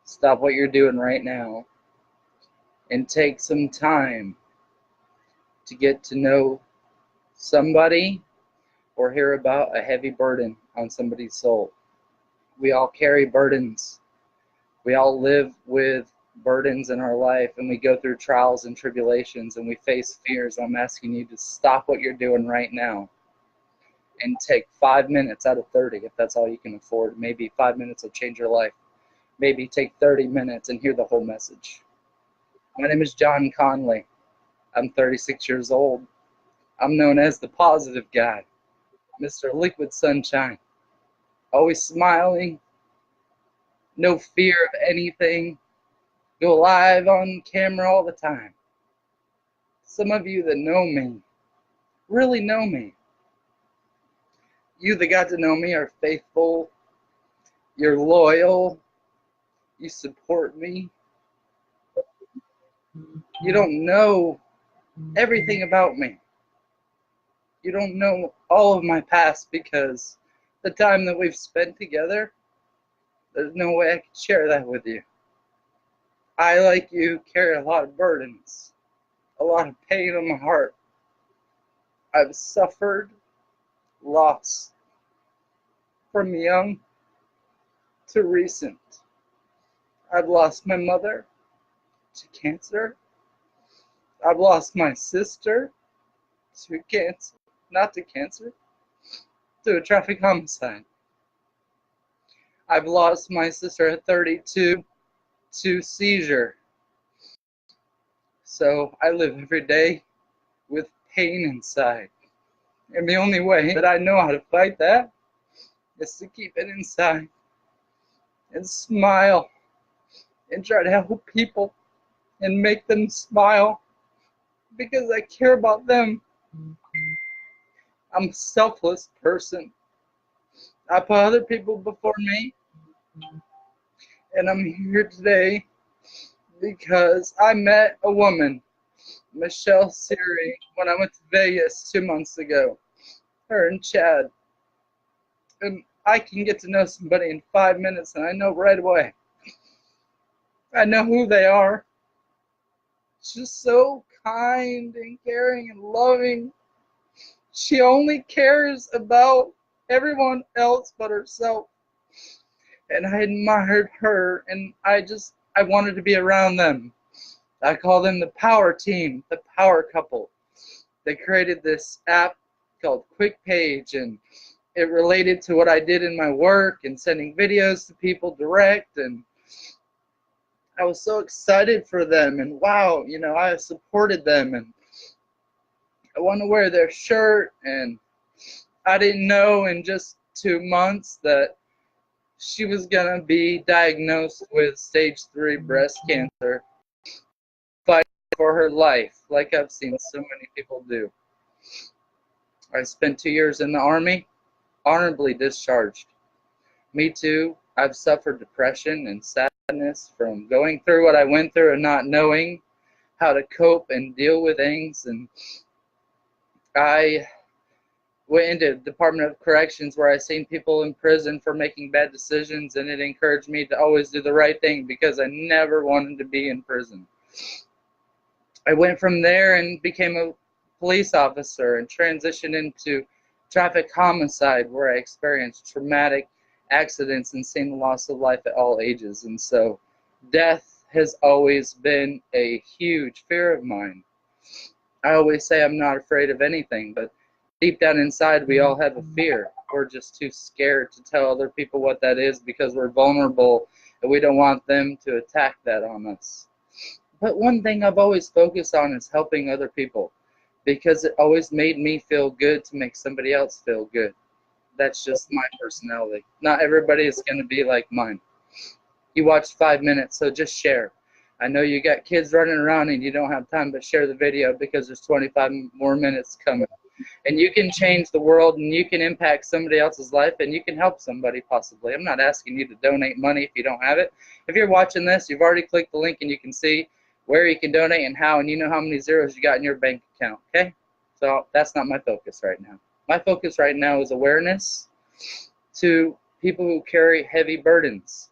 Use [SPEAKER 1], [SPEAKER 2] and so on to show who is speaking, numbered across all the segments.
[SPEAKER 1] Stop what you're doing right now and take some time to get to know somebody or hear about a heavy burden on somebody's soul. We all carry burdens. We all live with burdens in our life, and we go through trials and tribulations, and we face fears. I'm asking you to stop what you're doing right now and take 5 minutes out of 30, if that's all you can afford. Maybe 5 minutes will change your life. Maybe take 30 minutes and hear the whole message. My name is John Conley. I'm 36 years old. I'm known as the positive guy, Mr. Liquid Sunshine. Always smiling, no fear of anything, go live on camera all the time. Some of you that know me, really know me. You that got to know me are faithful, you're loyal, you support me. You don't know everything about me. You don't know all of my past because the time that we've spent together, there's no way I could share that with you. I, like you, carry a lot of burdens, a lot of pain in my heart. I've suffered loss from young to recent. I've lost my mother to cancer. I've lost my sister to cancer, not to cancer, to a traffic homicide. I've lost my sister at 32 to seizure. So I live every day with pain inside. And the only way that I know how to fight that is to keep it inside and smile and try to help people and make them smile because I care about them. I'm a selfless person. I put other people before me, and I'm here today because I met a woman, Michelle Siri, when I went to Vegas 2 months ago, her and Chad. And I can get to know somebody in 5 minutes, and I know right away. I know who they are. She's so kind and caring and loving. She only cares about everyone else but herself. And I admired her, and I wanted to be around them. I call them the power team, the power couple. They created this app called Quick Page, and it related to what I did in my work and sending videos to people direct, and I was so excited for them, and wow, I supported them, and I want to wear their shirt, and I didn't know in just 2 months that she was going to be diagnosed with stage 3 breast cancer, fighting for her life, like I've seen so many people do. I spent 2 years in the Army, honorably discharged. Me too. I've suffered depression and sadness from going through what I went through and not knowing how to cope and deal with things. And I went into Department of Corrections where I seen people in prison for making bad decisions, and it encouraged me to always do the right thing because I never wanted to be in prison. I went from there and became a police officer and transitioned into traffic homicide where I experienced traumatic accidents and seen the loss of life at all ages. And so death has always been a huge fear of mine. I always say I'm not afraid of anything, but deep down inside we all have a fear. We're just too scared to tell other people what that is because we're vulnerable and we don't want them to attack that on us. But one thing I've always focused on is helping other people because it always made me feel good to make somebody else feel good. That's just my personality. Not everybody is going to be like mine. You watched 5 minutes, so just share. I know you got kids running around and you don't have time, but share the video because there's 25 more minutes coming. And you can change the world and you can impact somebody else's life and you can help somebody possibly. I'm not asking you to donate money if you don't have it. If you're watching this, you've already clicked the link and you can see where you can donate and how, and you know how many zeros you got in your bank account, okay? So that's not my focus right now. My focus right now is awareness to people who carry heavy burdens.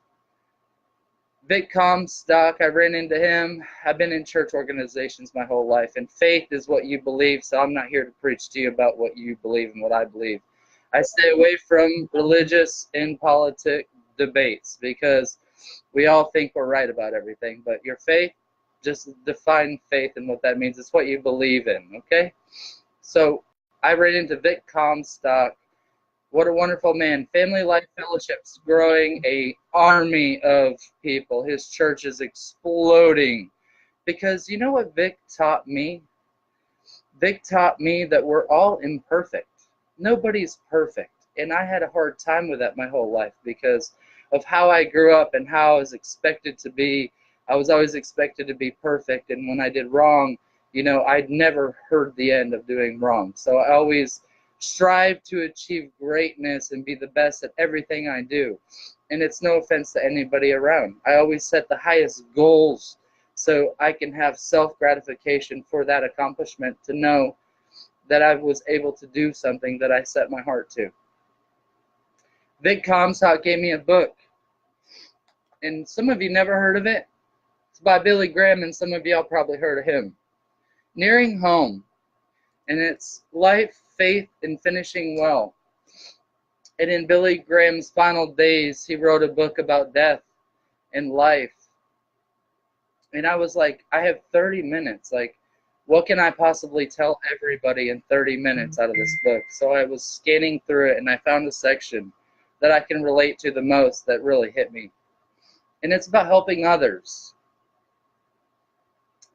[SPEAKER 1] Vic Comstock, I ran into him. I've been in church organizations my whole life, and faith is what you believe, so I'm not here to preach to you about what you believe and what I believe. I stay away from religious and politic debates because we all think we're right about everything, but your faith, just define faith and what that means. It's what you believe in, okay? So I ran into Vic Comstock. What a wonderful man. Family Life Fellowship's growing a army of people. His church is exploding. Because you know what Vic taught me? Vic taught me that we're all imperfect. Nobody's perfect. And I had a hard time with that my whole life because of how I grew up and how I was expected to be. I was always expected to be perfect. And when I did wrong, you know, I'd never heard the end of doing wrong. So I always strive to achieve greatness and be the best at everything I do. And it's no offense to anybody around. I always set the highest goals so I can have self-gratification for that accomplishment, to know that I was able to do something that I set my heart to. Vic Comstock gave me a book, and some of you never heard of it. It's by Billy Graham, and some of y'all probably heard of him. Nearing Home, and it's life, faith, and finishing well. And in Billy Graham's final days, he wrote a book about death and life. And I was like, I have 30 minutes. Like, what can I possibly tell everybody in 30 minutes out of this book? So I was scanning through it, and I found a section that I can relate to the most that really hit me. And it's about helping others.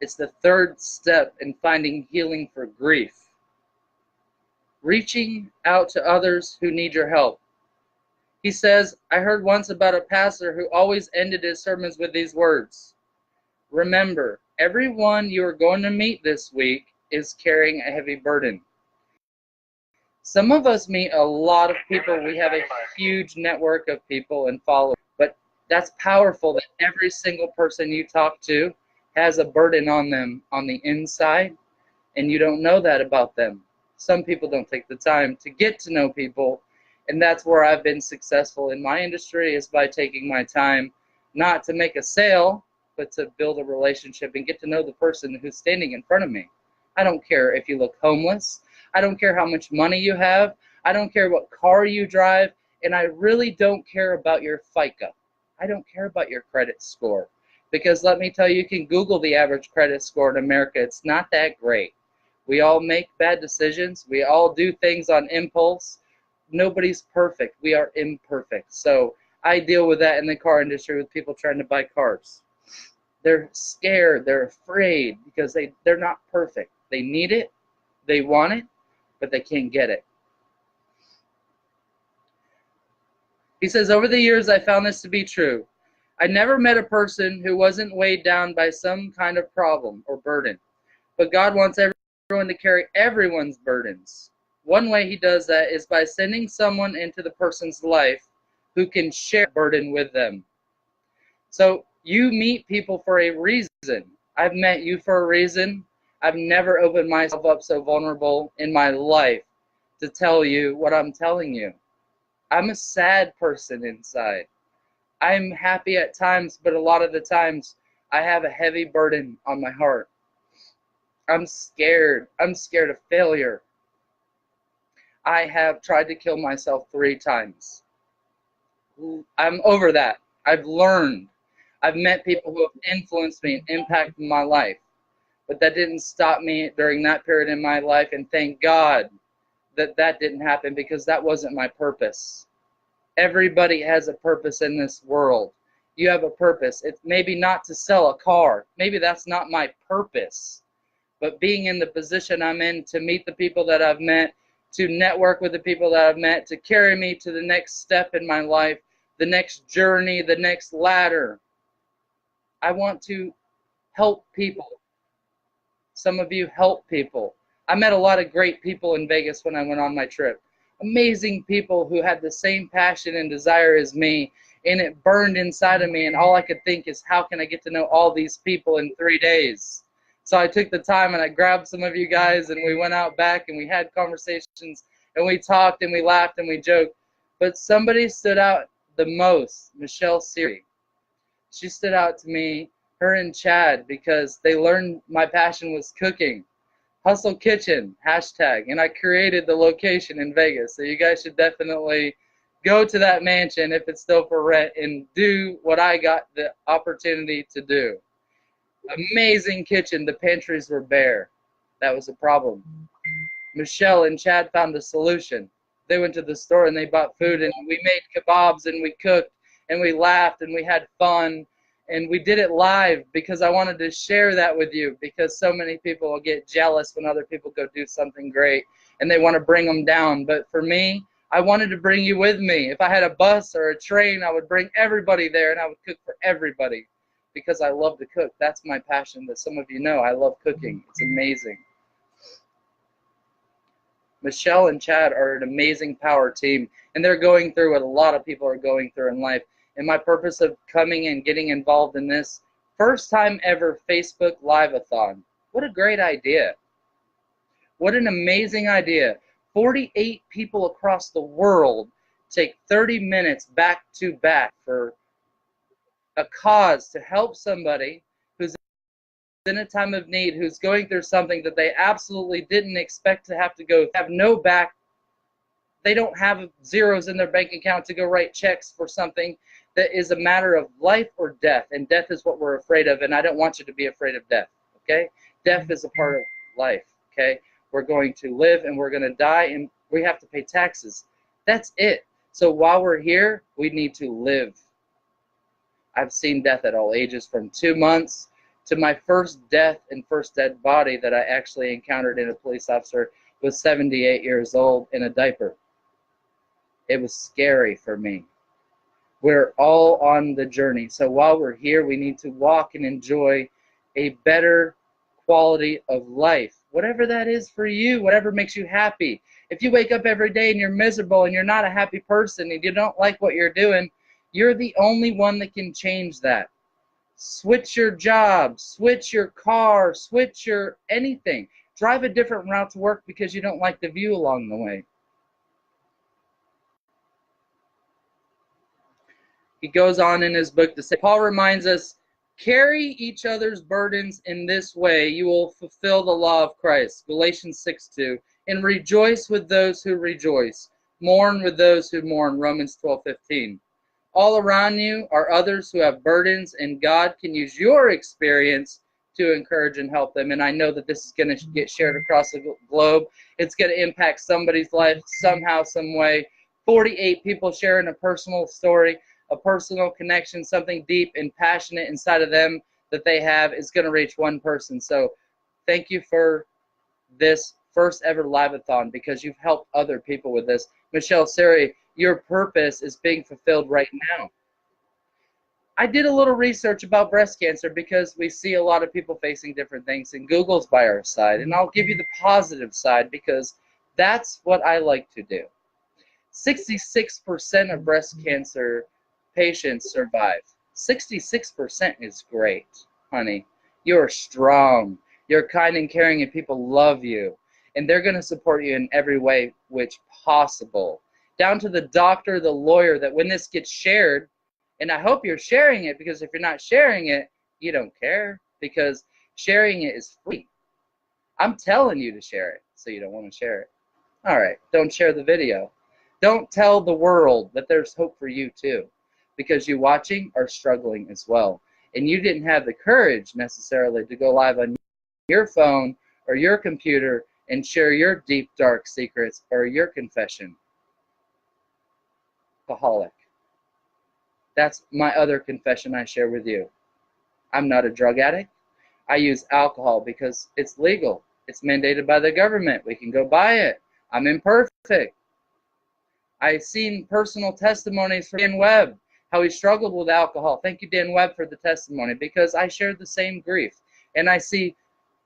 [SPEAKER 1] It's the third step in finding healing for grief. Reaching out to others who need your help. He says, I heard once about a pastor who always ended his sermons with these words. Remember, everyone you are going to meet this week is carrying a heavy burden. Some of us meet a lot of people. We have a huge network of people and followers. But that's powerful that every single person you talk to has a burden on them on the inside, and you don't know that about them. Some people don't take the time to get to know people, and that's where I've been successful in my industry, is by taking my time not to make a sale, but to build a relationship and get to know the person who's standing in front of me. I don't care if you look homeless. I don't care how much money you have. I don't care what car you drive, and I really don't care about your FICO. I don't care about your credit score, because let me tell you, you can Google the average credit score in America. It's not that great. We all make bad decisions. We all do things on impulse. Nobody's perfect. We are imperfect. So I deal with that in the car industry with people trying to buy cars. They're scared. They're afraid because they're not perfect. They need it. They want it, but they can't get it. He says, over the years, I found this to be true. I never met a person who wasn't weighed down by some kind of problem or burden. But God wants everyone to carry everyone's burdens. One way he does that is by sending someone into the person's life who can share the burden with them. So you meet people for a reason. I've met you for a reason. I've never opened myself up so vulnerable in my life to tell you what I'm telling you. I'm a sad person inside. I'm happy at times, but a lot of the times I have a heavy burden on my heart. I'm scared. I'm scared of failure. I have tried to kill myself 3 times. I'm over that. I've learned. I've met people who have influenced me and impacted my life. But that didn't stop me during that period in my life, and thank God that that didn't happen, because that wasn't my purpose. Everybody has a purpose in this world. You have a purpose. It's maybe not to sell a car. Maybe that's not my purpose. But being in the position I'm in, to meet the people that I've met, to network with the people that I've met, to carry me to the next step in my life, the next journey, the next ladder. I want to help people. Some of you help people. I met a lot of great people in Vegas when I went on my trip. Amazing people who had the same passion and desire as me, and it burned inside of me, and all I could think is, how can I get to know all these people in 3 days? So I took the time and I grabbed some of you guys, and we went out back and we had conversations and we talked and we laughed and we joked. But somebody stood out the most, Michelle Siri. She stood out to me, her and Chad, because they learned my passion was cooking. Hustle Kitchen, hashtag, and I created the location in Vegas. So you guys should definitely go to that mansion if it's still for rent and do what I got the opportunity to do. Amazing kitchen. The pantries were bare. That was a problem. Michelle and Chad found a solution. They went to the store and they bought food, and we made kebabs and we cooked and we laughed and we had fun, and we did it live because I wanted to share that with you, because so many people will get jealous when other people go do something great and they want to bring them down. But for me, I wanted to bring you with me. If I had a bus or a train, I would bring everybody there and I would cook for everybody because I love to cook. That's my passion that some of you know. I love cooking. It's amazing. Michelle and Chad are an amazing power team, and they're going through what a lot of people are going through in life. And my purpose of coming and getting involved in this first time ever Facebook Live-a-thon. What a great idea. What an amazing idea. 48 people across the world take 30 minutes back to back for a cause to help somebody who's in a time of need, who's going through something that they absolutely didn't expect to have to go, have no back. They don't have zeros in their bank account to go write checks for something that is a matter of life or death, and death is what we're afraid of, and I don't want you to be afraid of death, okay? Death is a part of life, okay? We're going to live and we're going to die, and we have to pay taxes. That's it. So while we're here, we need to live. I've seen death at all ages, from 2 months to my first death and first dead body that I actually encountered in a police officer was 78 years old in a diaper. It was scary for me. We're all on the journey. So while we're here, we need to walk and enjoy a better quality of life. Whatever that is for you, whatever makes you happy. If you wake up every day and you're miserable and you're not a happy person and you don't like what you're doing, you're the only one that can change that. Switch your job, switch your car, switch your anything. Drive a different route to work because you don't like the view along the way. He goes on in his book to say, Paul reminds us, carry each other's burdens in this way, you will fulfill the law of Christ. Galatians 6:2. And rejoice with those who rejoice. Mourn with those who mourn. Romans 12:15. All around you are others who have burdens, and God can use your experience to encourage and help them. And I know that this is going to get shared across the globe. It's going to impact somebody's life somehow, some way. 48 people sharing a personal story, a personal connection, something deep and passionate inside of them that they have is going to reach one person. So thank you for this first ever live-a-thon, because you've helped other people with this. Michelle Siri, your purpose is being fulfilled right now. I did a little research about breast cancer because we see a lot of people facing different things, and Google's by our side. And I'll give you the positive side because that's what I like to do. 66% of breast cancer patients survive. 66% is great, honey. You're strong. You're kind and caring, and people love you. And they're going to support you in every way which possible. Down to the doctor, the lawyer, that when this gets shared, and I hope you're sharing it, because if you're not sharing it, you don't care, because sharing it is free. I'm telling you to share it, so you don't want to share it. All right, don't share the video. Don't tell the world that there's hope for you too, because you watching are struggling as well. And you didn't have the courage necessarily to go live on your phone or your computer and share your deep, dark secrets or your confession. Alcoholic. That's my other confession I share with you. I'm not a drug addict. I use alcohol because it's legal. It's mandated by the government. We can go buy it. I'm imperfect. I've seen personal testimonies from Dan Webb, how he struggled with alcohol. Thank you, Dan Webb, for the testimony, because I shared the same grief. And I see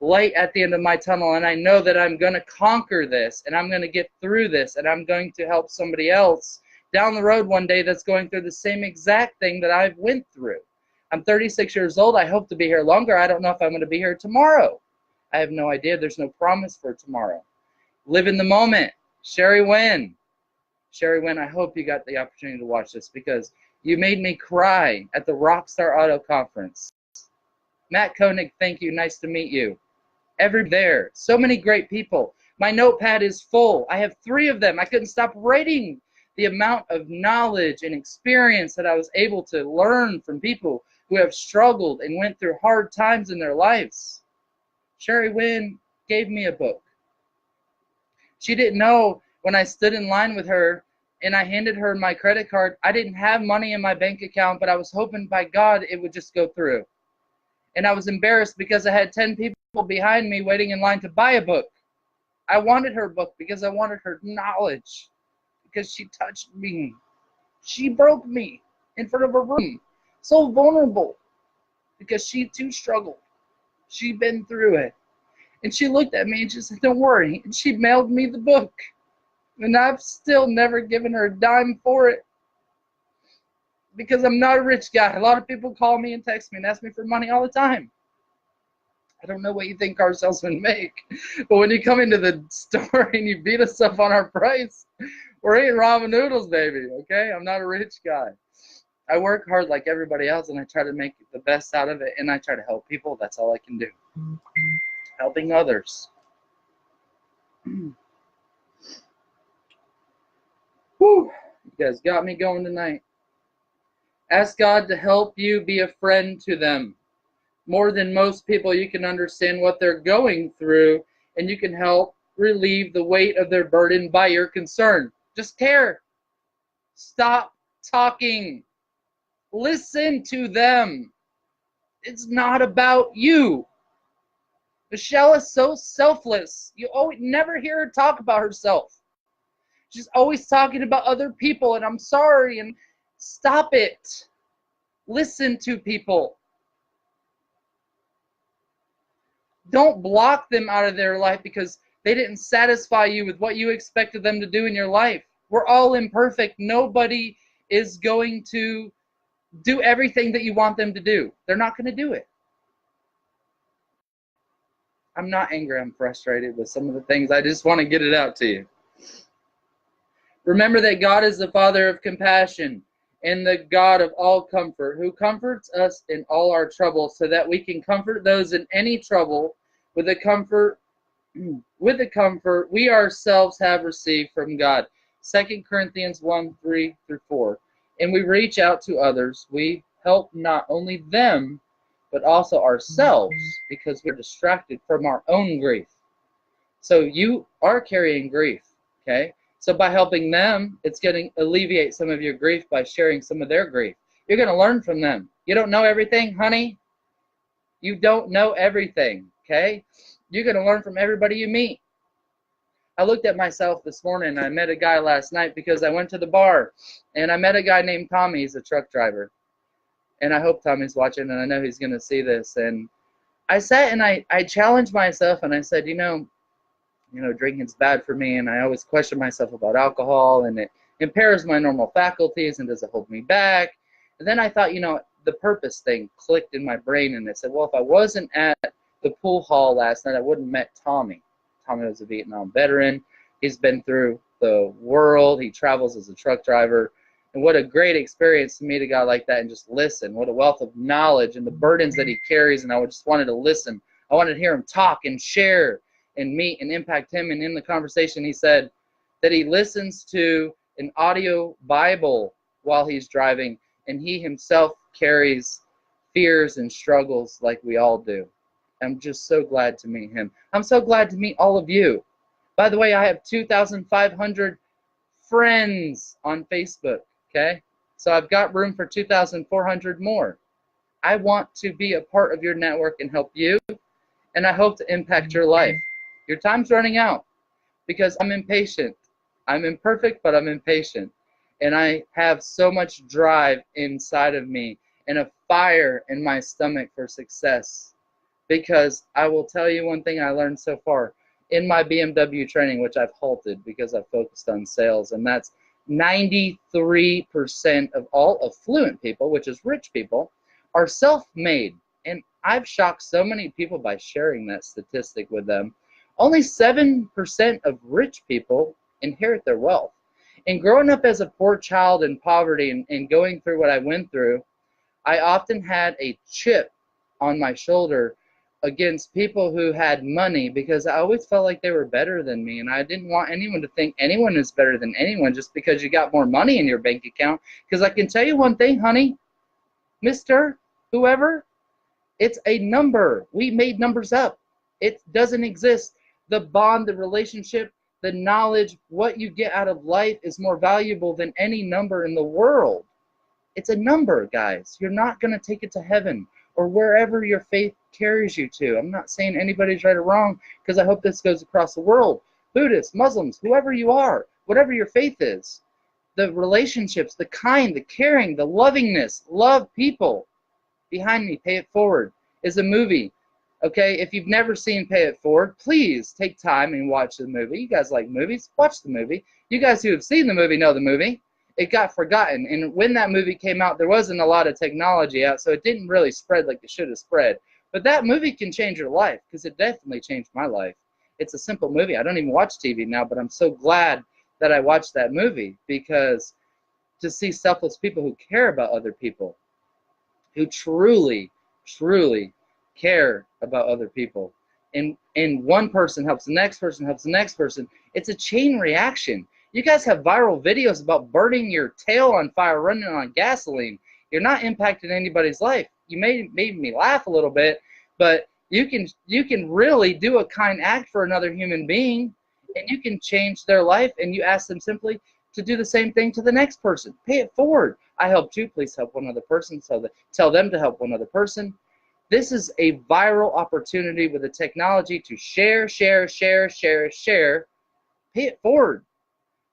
[SPEAKER 1] light at the end of my tunnel, and I know that I'm going to conquer this, and I'm going to get through this, and I'm going to help somebody else down the road one day that's going through the same exact thing that I've went through. I'm 36 years old. I hope to be here longer. I don't know if I'm going to be here tomorrow. I have no idea. There's no promise for tomorrow. Live in the moment. Sherry Wynn. Sherry Wynn, I hope you got the opportunity to watch this, because You made me cry at the Rockstar Auto Conference. Matt Koenig, thank you. Nice to meet you. Every there. So many great people. My notepad is full. I have 3 of them. I couldn't stop writing the amount of knowledge and experience that I was able to learn from people who have struggled and went through hard times in their lives. Sherry Wynn gave me a book. She didn't know when I stood in line with her and I handed her my credit card, I didn't have money in my bank account, but I was hoping by God it would just go through. And I was embarrassed because I had 10 people behind me waiting in line to buy a book. I wanted her book because I wanted her knowledge, because she touched me. She broke me in front of a room, so vulnerable, because she too struggled. She'd been through it. And she looked at me and she said, don't worry. And she mailed me the book. And I've still never given her a dime for it, because I'm not a rich guy. A lot of people call me and text me and ask me for money all the time. I don't know what you think car salesmen make, but when you come into the store and you beat us up on our price, we're eating ramen noodles, baby, okay? I'm not a rich guy. I work hard like everybody else, and I try to make the best out of it, and I try to help people. That's all I can do. Helping others. Whew, you guys got me going tonight. Ask God to help you be a friend to them. More than most people, you can understand what they're going through, and you can help relieve the weight of their burden by your concern. Just care. Stop talking. Listen to them. It's not about you. Michelle is so selfless. You never hear her talk about herself. She's always talking about other people, and I'm sorry, and stop it. Listen to people. Don't block them out of their life because they didn't satisfy you with what you expected them to do in your life. We're all imperfect. Nobody is going to do everything that you want them to do. They're not going to do it. I'm not angry. I'm frustrated with some of the things. I just want to get it out to you. Remember that God is the Father of compassion and the God of all comfort, who comforts us in all our troubles, so that we can comfort those in any trouble with the comfort we ourselves have received from God. 2 Corinthians 1:3-4. And we reach out to others. We help not only them, but also ourselves, because we're distracted from our own grief. So you are carrying grief, okay? So by helping them, it's going to alleviate some of your grief by sharing some of their grief. You're going to learn from them. You don't know everything, honey. You don't know everything, okay? You're going to learn from everybody you meet. I looked at myself this morning. I met a guy last night because I went to the bar, and I met a guy named Tommy. He's a truck driver. And I hope Tommy's watching, and I know he's going to see this. And I sat and I challenged myself, and I said, you know, drinking's bad for me, and I always question myself about alcohol, and it impairs my normal faculties, and does it hold me back? And then I thought, the purpose thing clicked in my brain, and it said, well, if I wasn't at the pool hall last night, I wouldn't have met Tommy. Tommy was a Vietnam veteran. He's been through the world. He travels as a truck driver. And what a great experience to meet a guy like that and just listen. What a wealth of knowledge and the burdens that he carries, and I just wanted to listen. I wanted to hear him talk and share and meet and impact him. And in the conversation, he said that he listens to an audio Bible while he's driving, and he himself carries fears and struggles like we all do. I'm just so glad to meet him. I'm so glad to meet all of you. By the way, I have 2,500 friends on Facebook, okay? So I've got room for 2,400 more. I want to be a part of your network and help you, and I hope to impact your life. Your time's running out because I'm impatient. I'm imperfect, but I'm impatient. And I have so much drive inside of me and a fire in my stomach for success. Because I will tell you one thing I learned so far in my BMW training, which I've halted because I've focused on sales, and that's 93% of all affluent people, which is rich people, are self-made. And I've shocked so many people by sharing that statistic with them. Only 7% of rich people inherit their wealth. And growing up as a poor child in poverty and going through what I went through, I often had a chip on my shoulder against people who had money because I always felt like they were better than me, and I didn't want anyone to think anyone is better than anyone just because you got more money in your bank account. Because I can tell you one thing, honey, Mr. Whoever, it's a number. We made numbers up. It doesn't exist. The bond, the relationship, the knowledge, what you get out of life is more valuable than any number in the world. It's a number, guys. You're not going to take it to heaven or wherever your faith carries you to. I'm not saying anybody's right or wrong, because I hope this goes across the world. Buddhists, Muslims, whoever you are, whatever your faith is, the relationships, the kind, the caring, the lovingness, love people. Behind me, Pay It Forward is a movie. Okay, if you've never seen Pay It Forward, please take time and watch the movie. You guys like movies? Watch the movie. You guys who have seen the movie know the movie. It got forgotten, and when that movie came out, there wasn't a lot of technology out, so it didn't really spread like it should have spread. But that movie can change your life, because it definitely changed my life. It's a simple movie. I don't even watch TV now, but I'm so glad that I watched that movie, because to see selfless people who care about other people, who truly, truly care about other people, and one person helps the next person, helps the next person, it's a chain reaction. You guys have viral videos about burning your tail on fire, running on gasoline. You're not impacting anybody's life. You made me laugh a little bit, but you can really do a kind act for another human being, and you can change their life, and you ask them simply to do the same thing to the next person. Pay it forward. I helped you. Please help one other person. Tell them to help one other person. This is a viral opportunity with the technology to share, share, share, share, share. Pay it forward.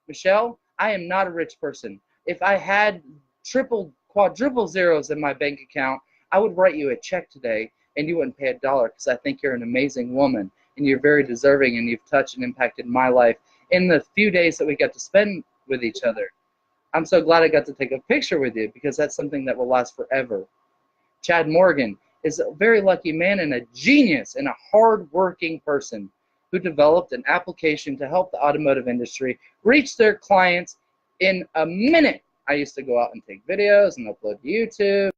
[SPEAKER 1] Michelle, I am not a rich person. If I had triple, quadruple zeros in my bank account, I would write you a check today, and you wouldn't pay $1, because I think you're an amazing woman, and you're very deserving, and you've touched and impacted my life in the few days that we got to spend with each other. I'm so glad I got to take a picture with you, because that's something that will last forever. Chad Morgan is a very lucky man and a genius and a hard-working person who developed an application to help the automotive industry reach their clients in a minute. I used to go out and take videos and upload to YouTube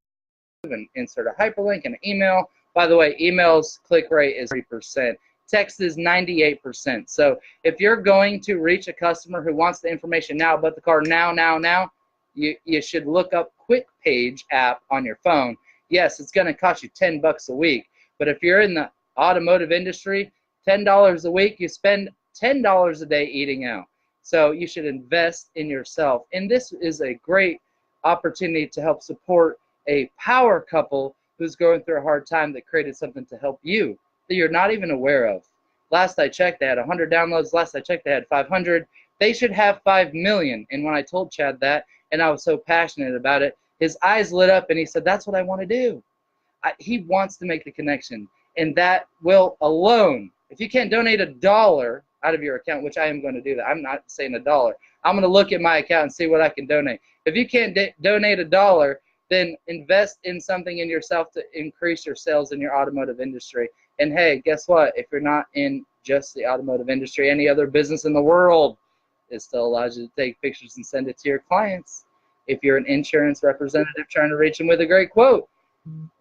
[SPEAKER 1] and insert a hyperlink and an email. By the way, emails click rate is 3%. Text is 98%. So if you're going to reach a customer who wants the information now, but the car now, you should look up Quick Page app on your phone. Yes, it's going to cost you $10 a week, but if you're in the automotive industry, $10 a week, you spend $10 a day eating out. So you should invest in yourself. And this is a great opportunity to help support a power couple who's going through a hard time that created something to help you that you're not even aware of. Last I checked, they had 100 downloads. Last I checked, they had 500. They should have 5 million. And when I told Chad that, and I was so passionate about it, his eyes lit up, and he said, that's what I want to do. He wants to make the connection. And that will alone, if you can't donate $1 out of your account, which I am going to do that. I'm not saying $1. I'm going to look at my account and see what I can donate. If you can't donate $1, then invest in something in yourself to increase your sales in your automotive industry. And hey, guess what? If you're not in just the automotive industry, any other business in the world, it still allows you to take pictures and send it to your clients. If you're an insurance representative trying to reach them with a great quote,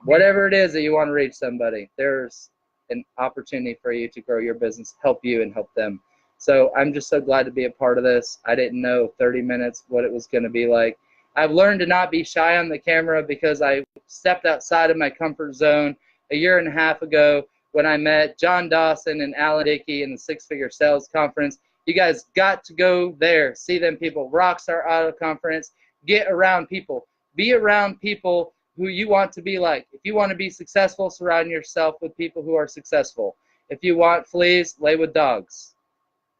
[SPEAKER 1] whatever it is that you want to reach somebody, there's an opportunity for you to grow your business, help you and help them. So I'm just so glad to be a part of this. I didn't know 30 minutes what it was going to be like. I've learned to not be shy on the camera because I stepped outside of my comfort zone a year and a half ago when I met John Dawson and Alan Dickey in the Six Figure Sales Conference. You guys got to go there, see them people. Rockstar Auto Conference. Get around people. Be around people who you want to be like. If you want to be successful, surround yourself with people who are successful. If you want fleas, lay with dogs.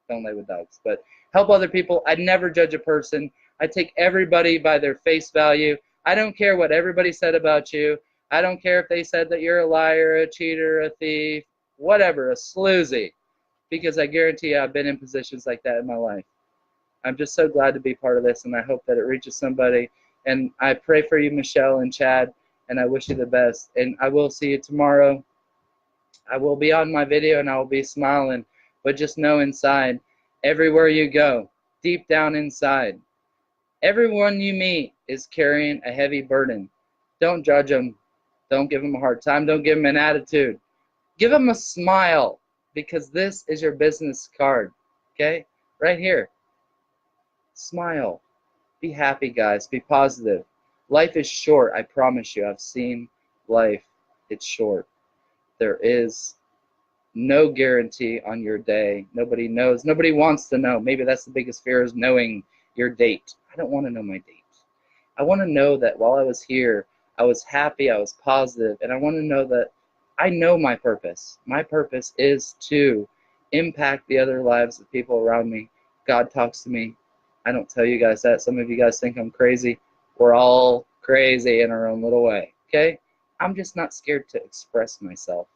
[SPEAKER 1] Don't lay with dogs, but help other people. I never judge a person. I take everybody by their face value. I don't care what everybody said about you. I don't care if they said that you're a liar, a cheater, a thief, whatever, a sloozy, because I guarantee you I've been in positions like that in my life. I'm just so glad to be part of this, and I hope that it reaches somebody. And I pray for you, Michelle and Chad, and I wish you the best. And I will see you tomorrow. I will be on my video, and I will be smiling. But just know inside, everywhere you go, deep down inside, Everyone you meet is carrying a heavy burden. Don't judge them. Don't give them a hard time. Don't give them an attitude. Give them a smile, because this is your business card. Okay? Right here. Smile. Be happy, guys. Be positive. Life is short. I promise you. I've seen life. It's short. There is no guarantee on your day. Nobody knows. Nobody wants to know. Maybe that's the biggest fear, is knowing your date. I don't want to know my date. I want to know that while I was here, I was happy, I was positive, and I want to know that I know my purpose. My purpose is to impact the other lives of people around me. God talks to me. I don't tell you guys that. Some of you guys think I'm crazy. We're all crazy in our own little way, okay? I'm just not scared to express myself.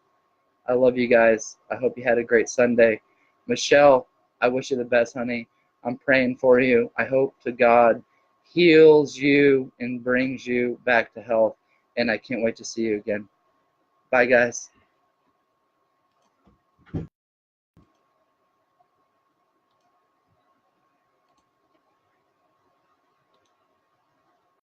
[SPEAKER 1] I love you guys. I hope you had a great Sunday. Michelle, I wish you the best, honey. I'm praying for you. I hope to God heals you and brings you back to health. And I can't wait to see you again. Bye, guys.